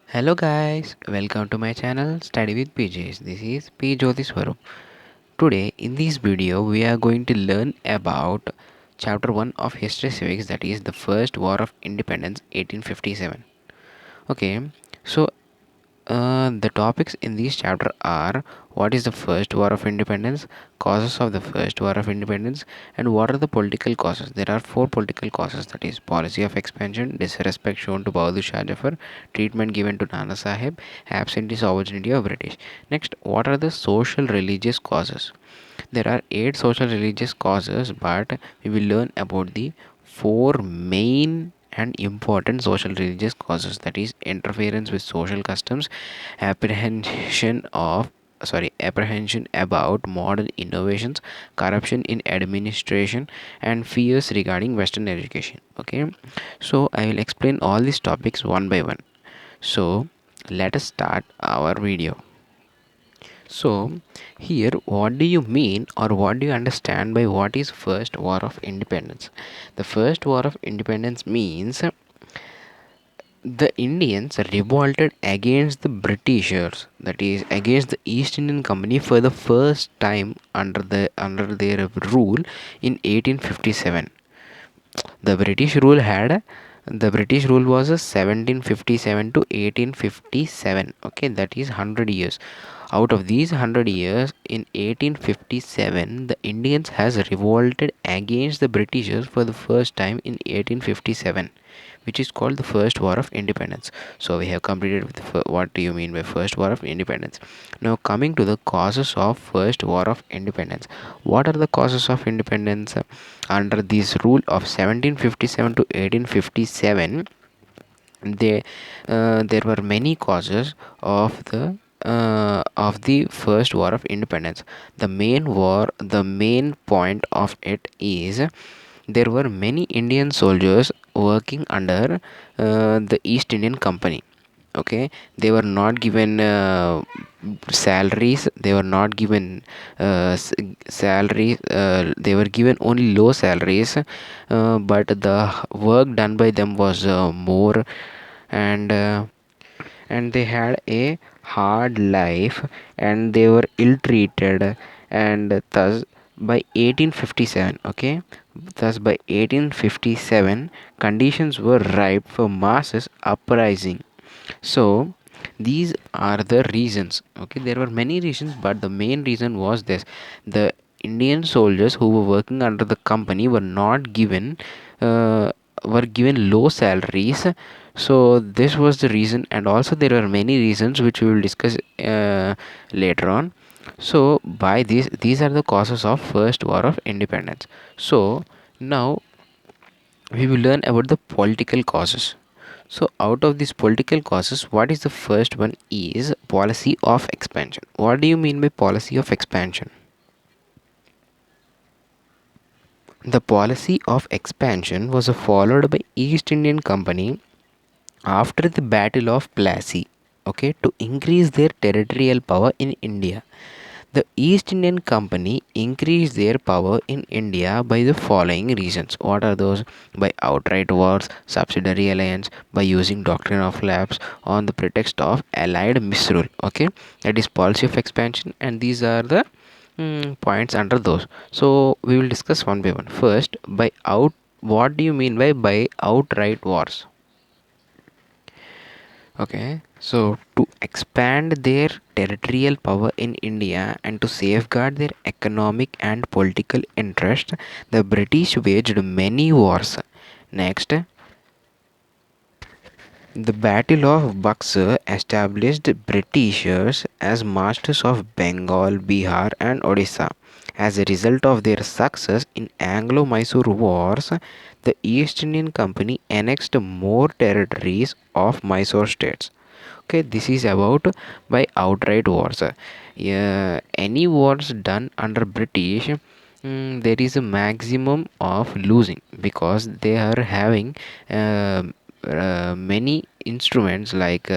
Hello guys, welcome to my channel Study with PJs. This is P Jyotiswaru. Today in this video we are going to learn about chapter 1 of History Civics, that is the First War of Independence 1857. Okay, so the topics in this chapter are: what is the First War of Independence, causes of the First War of Independence, and what are the political causes. There are four political causes, that is policy of expansion, disrespect shown to Bahadur Shah Jafar, treatment given to Nana Sahib, absentee sovereignty of British. Next, what are the social religious causes? There are eight social religious causes, but we will learn about the four main and important social religious causes, that is interference with social customs, apprehension of apprehension about modern innovations, corruption in administration, and fears regarding western education. Okay, so I will explain all these topics one by one. So let us start our video. So, here, what do you mean or what do you understand by what is First War of Independence? The First War of Independence means the Indians revolted against the Britishers, that is, against the East Indian Company for the first time under their rule in 1857. The British rule had the British rule was a 1757 to 1857. Okay, that is 100 years. Out of these 100 years, in 1857, the Indians has revolted against the Britishers for the first time in 1857, which is called the First War of Independence. So we have completed with what do you mean by First War of Independence. Now coming to the causes of First War of Independence. What are the causes of independence under this rule of 1757 to 1857? There were many causes of the First War of Independence. The main point of it is there were many Indian soldiers working under the East Indian Company. Okay, they were not given salaries. They were not given salaries. They were given only low salaries, but the work done by them was more, and they had a hard life, and they were ill treated, and thus by 1857, okay, thus by 1857 conditions were ripe for masses uprising. So these are the reasons. Okay, there were many reasons, but the main reason was this: the Indian soldiers who were working under the company uh, were given low salaries. So this was the reason, and also there are many reasons which we will discuss later on. So by these are the causes of First War of Independence. So now we will learn about the political causes. So out of these political causes, what is the first one is policy of expansion. What do you mean by policy of expansion? The policy of expansion was followed by East Indian Company after the Battle of Plassey, okay, to increase their territorial power in India. The East Indian Company increased their power in India by the following reasons. What are those? By outright wars, subsidiary alliance, by using doctrine of lapse on the pretext of allied misrule. Okay, that is policy of expansion, and these are the points under those. So we will discuss one by one. First, by out. What do you mean by outright wars? Okay, so to expand their territorial power in India and to safeguard their economic and political interest, the British waged many wars. Next, the Battle of Buxar established Britishers as masters of Bengal, Bihar, and Orissa. As a result of their success in Anglo-Mysore wars, the East Indian Company annexed more territories of Mysore states. Okay, this is about by outright wars. Yeah, any wars done under British, there is a maximum of losing because they are having uh, many instruments like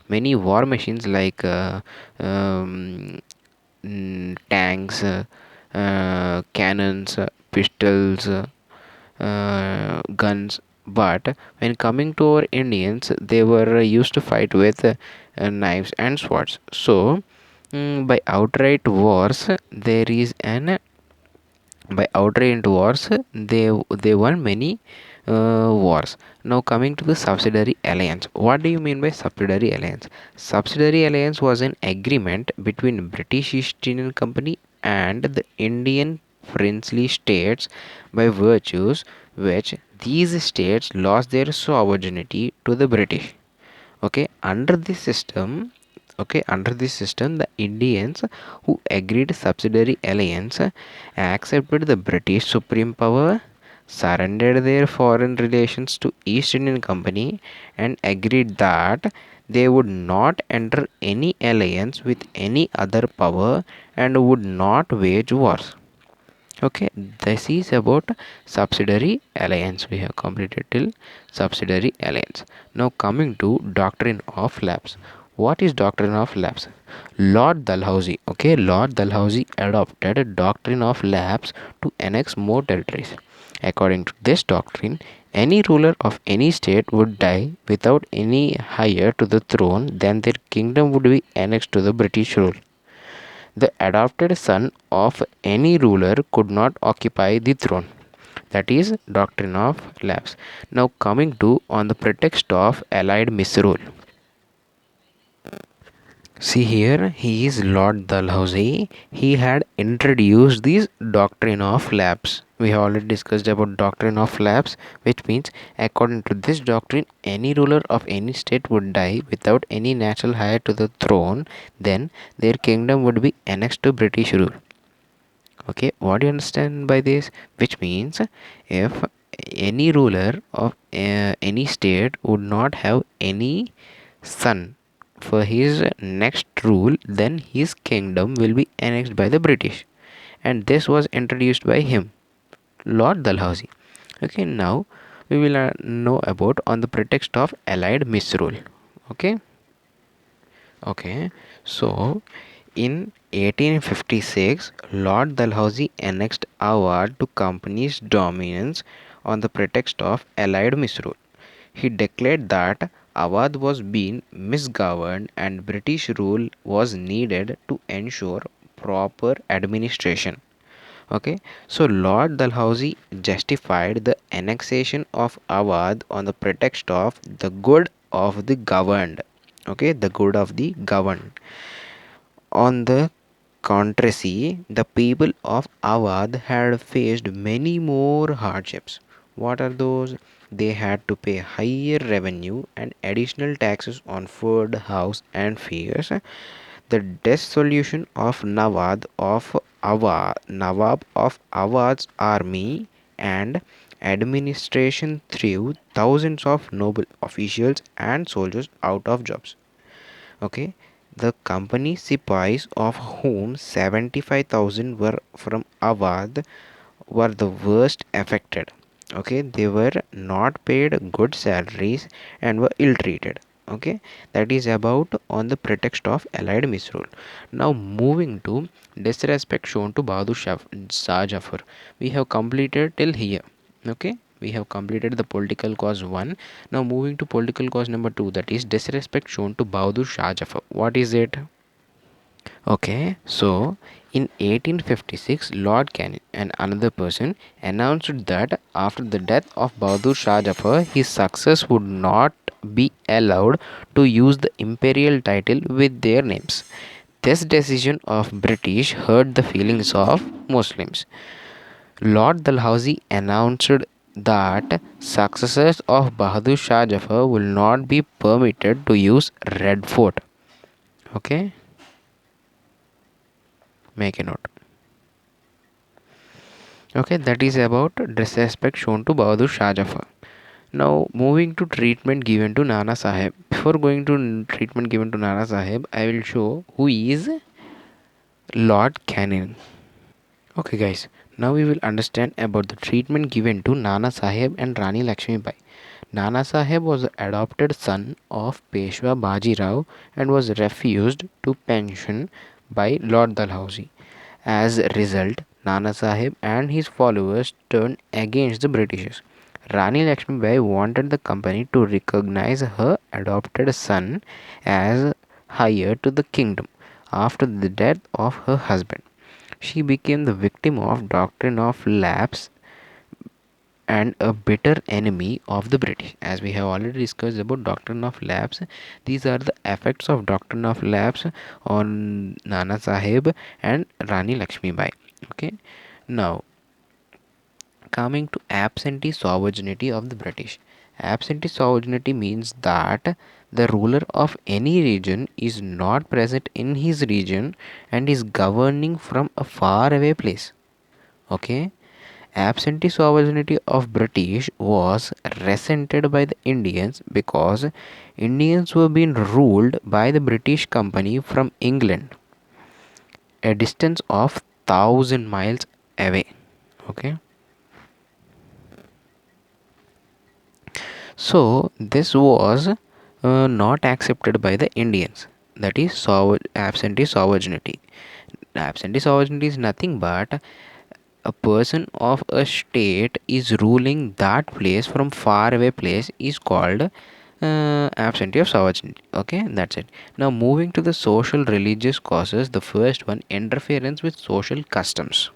many war machines like tanks, cannons, pistols, guns, But when coming to our Indians, they were used to fight with knives and swords. So, by outright wars, there is an by outright wars, they won many wars. Now coming to the subsidiary alliance. What do you mean by subsidiary alliance? Subsidiary alliance was an agreement between British East Indian Company and the Indian princely states by virtues which these states lost their sovereignty to the British. Okay, under this system, the Indians who agreed subsidiary alliance accepted the British supreme power, surrendered their foreign relations to East Indian Company, and agreed that they would not enter any alliance with any other power and would not wage wars. Okay, this is about subsidiary alliance. We have completed till subsidiary alliance. Now coming to doctrine of lapse. What is doctrine of lapse? Lord Dalhousie, okay, Lord Dalhousie adopted a doctrine of lapse to annex more territories. According to this doctrine, any ruler of any state would die without any higher to the throne than their kingdom would be annexed to the British rule. The adopted son of any ruler could not occupy the throne. That is doctrine of lapse. Now coming to on the pretext of allied misrule. See here, he is Lord Dalhousie. He had introduced this doctrine of lapse. We have already discussed about doctrine of lapse, which means according to this doctrine, any ruler of any state would die without any natural heir to the throne. Then their kingdom would be annexed to British rule. Okay, what do you understand by this? Which means if any ruler of any state would not have any son for his next rule, then his kingdom will be annexed by the British, and this was introduced by him, Lord Dalhousie. Okay, now we will know about on the pretext of allied misrule. Okay. Okay, so in 1856, Lord Dalhousie annexed Awadh to Company's dominance on the pretext of Allied misrule. He declared that Awadh was being misgoverned and British rule was needed to ensure proper administration. Okay, so Lord Dalhousie justified the annexation of Awadh on the pretext of the good of the governed. Okay, the good of the governed. On the contrary, the people of Awadh had faced many more hardships. What are those? They had to pay higher revenue and additional taxes on food, house, and fares. The dissolution of Nawab of Awadh's army and administration threw thousands of noble officials and soldiers out of jobs. Okay, the company Sipais, of whom 75,000 were from Awadh, were the worst affected. Okay, they were not paid good salaries and were ill treated. Okay, that is about on the pretext of allied misrule. Now moving to disrespect shown to Shah Jafar. We have completed till here. Okay, we have completed the political cause 1. Now moving to political cause number 2, that is disrespect shown to Bahadur Shah Jafar. What is it? Okay, so in 1856, Lord Canning and another person announced that after the death of Bahadur Shah Jafar, his successors would not be allowed to use the imperial title with their names. This decision of British hurt the feelings of Muslims. Lord Dalhousie announced that successors of Bahadur Shah Jafar will not be permitted to use Red Fort. Okay, make a note. Okay, that is about disrespect shown to Bahadur Shah Jafar. Now moving to treatment given to Nana Sahib. Before going to treatment given to Nana Sahib, I will show who is Lord Canning. Okay guys, now we will understand about the treatment given to Nana Sahib and Rani Lakshmi Bai. Nana Sahib was the adopted son of Peshwa Baji Rao and was refused to pension by Lord Dalhousie. As a result, Nana Sahib and his followers turned against the Britishers. Rani Lakshmibai wanted the company to recognize her adopted son as heir to the kingdom after the death of her husband. She became the victim of doctrine of lapse and a bitter enemy of the British. As we have already discussed about doctrine of lapse, these are the effects of doctrine of lapse on Nana Sahib and Rani Lakshmibai. Okay, now coming to absentee sovereignty of the British. Absentee sovereignty means that the ruler of any region is not present in his region and is governing from a far away place. Okay, absentee sovereignty of British was resented by the Indians because Indians were being ruled by the British company from England, a distance of 1,000 miles away. Okay, so this was not accepted by the Indians. That is absentee sovereignty. Absentee sovereignty is nothing but a person of a state is ruling that place from far away place is called absentee of sovereignty. Okay, that's it. Now moving to the social religious causes, the first one, interference with social customs.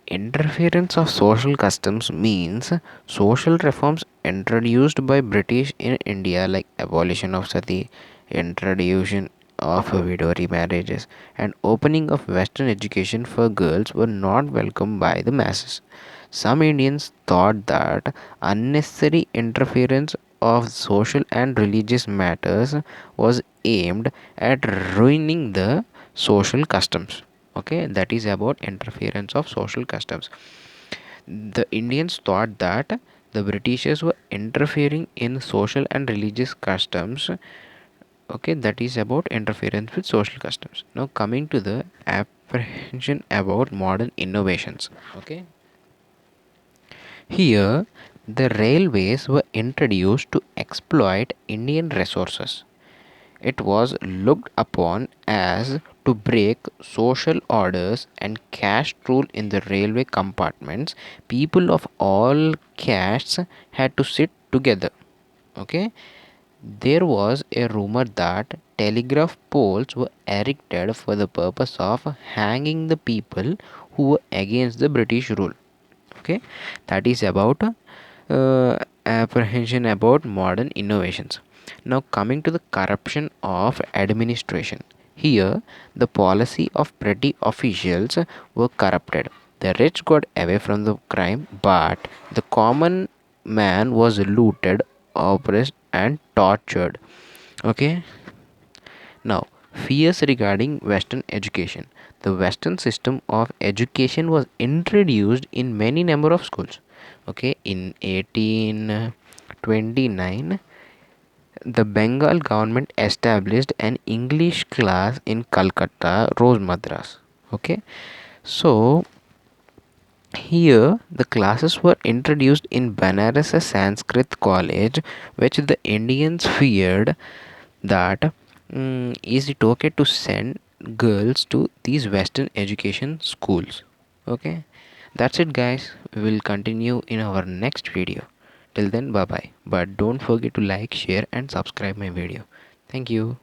Interference of social customs means social reforms introduced by British in India like abolition of sati, introduction of widow remarriages, and opening of Western education for girls were not welcomed by the masses. Some Indians thought that unnecessary interference of social and religious matters was aimed at ruining the social customs. Okay, that is about interference of social customs. The Indians thought that the Britishers were interfering in social and religious customs. Okay, that is about interference with social customs. Now coming to the apprehension about modern innovations. Okay, here the railways were introduced to exploit Indian resources. It was looked upon as to break social orders and caste rule in the railway compartments. People of all castes had to sit together. Okay, there was a rumor that telegraph poles were erected for the purpose of hanging the people who were against the British rule. Okay, that is about apprehension about modern innovations. Now coming to the corruption of administration, here the policy of petty officials were corrupted. The rich got away from the crime, but the common man was looted, oppressed and tortured. Okay, now, fears regarding Western education. The Western system of education was introduced in many number of schools. Okay, in 1829, the Bengal government established an English class in Calcutta, Rose Madras. Okay, so here the classes were introduced in Banaras Sanskrit College, which the Indians feared that is it okay to send girls to these Western education schools. Okay, that's it guys, we will continue in our next video. Till then, bye bye, but don't forget to like, share and subscribe my video. Thank you.